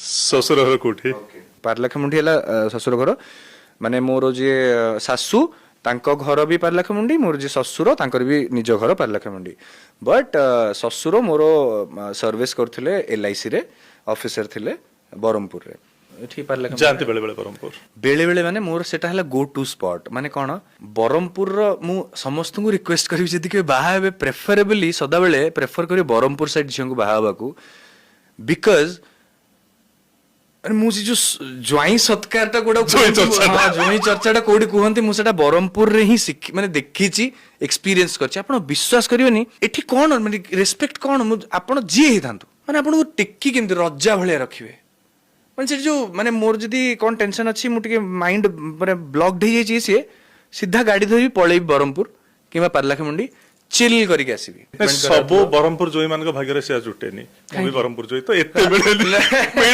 ଶ୍ୱଶୁର ଘର କୋଉଠି? ପାରଲାଖେମୁଣ୍ଡି ହେଲା ଶ୍ୱଶୁର ଘର, ମାନେ ମୋର ଯିଏ ଶାଶୁ ତାଙ୍କ ଘର ବି ପାରଲାଖେମୁଣ୍ଡି, ମୋର ଯିଏ ଶ୍ୱଶୁର ତାଙ୍କର ବି ନିଜ ଘର ପାରଲାଖେମୁଣ୍ଡି। ବଟ୍ ଶ୍ୱଶୁର ମୋର ସର୍ଭିସ୍ କରୁଥିଲେ LIC ରେ, ଅଫିସର ଥିଲେ ବ୍ରହ୍ମପୁରରେ। ଏଠି ଯାଆନ୍ତି ବେଳେ ବେଳେ ବ୍ରହ୍ମପୁର? ବେଳେ ବେଳେ ମାନେ ମୋର ସେଟା ହେଲା ଗो ଟୁ ସ୍ପଟ୍। ମାନେ କ'ଣ, ବ୍ରହ୍ମପୁରର ମୁଁ ସମସ୍ତଙ୍କୁ ରିକ୍ୱେଷ୍ଟ କରିବି ଯଦି କେବେ ବାହା ହେବେ ପ୍ରେଫରେବଲି ସଦାବେଳେ ପ୍ରେଫର କରିବେ ବ୍ରହ୍ମପୁର ସାଇଡ୍ ଝିଅଙ୍କୁ ବାହା ହେବାକୁ। ବିକଜ ମୁଁ ସେ ଯୋଉ ଜ୍ୱାଇଁ ସତ୍କାରଟା କୋଉଟା ଜ୍ୱାଇଁ ଚର୍ଚ୍ଚାଟା କୋଉଠି କୁହନ୍ତି, ମୁଁ ସେଟା ବ୍ରହ୍ମପୁରରେ ହିଁ ମାନେ ଦେଖିଛି, ଏକ୍ସପିରିଏନ୍ସ କରିଛି। ଆପଣ ବିଶ୍ୱାସ କରିବେନି ଏଠି କ'ଣ ମାନେ ରେସ୍ପେକ୍ଟ କ'ଣ, ଆପଣ ଯିଏ ହେଇଥାନ୍ତୁ ମାନେ ଆପଣଙ୍କୁ ଟେକି କେମିତି ରଜା ଭଳିଆ ରଖିବେ। ମାନେ ସେଠି ଯୋଉ ମାନେ ମୋର ଯଦି କ'ଣ ଟେନସନ୍ ଅଛି, ମୁଁ ଟିକେ ମାଇଣ୍ଡ ମାନେ ବ୍ଲକ୍ଡ ହେଇଯାଇଛି, ସିଏ ସିଧା ଗାଡ଼ି ଧରିବି ପଳେଇବି ବ୍ରହ୍ମପୁର କିମ୍ବା ପାରଲାଖେମୁଣ୍ଡି, ଚିଲ୍ କରିକି ଆସିବି। ସବୁ ବ୍ରହ୍ମପୁର ଜୋଇ ମାନଙ୍କ ଭାଗ୍ୟରେ ସେ ଜୁଟେନି। ମୁଁ ବି ବ୍ରହ୍ମପୁର ଜୋଇ, ତ ଏତେ ବେଳେ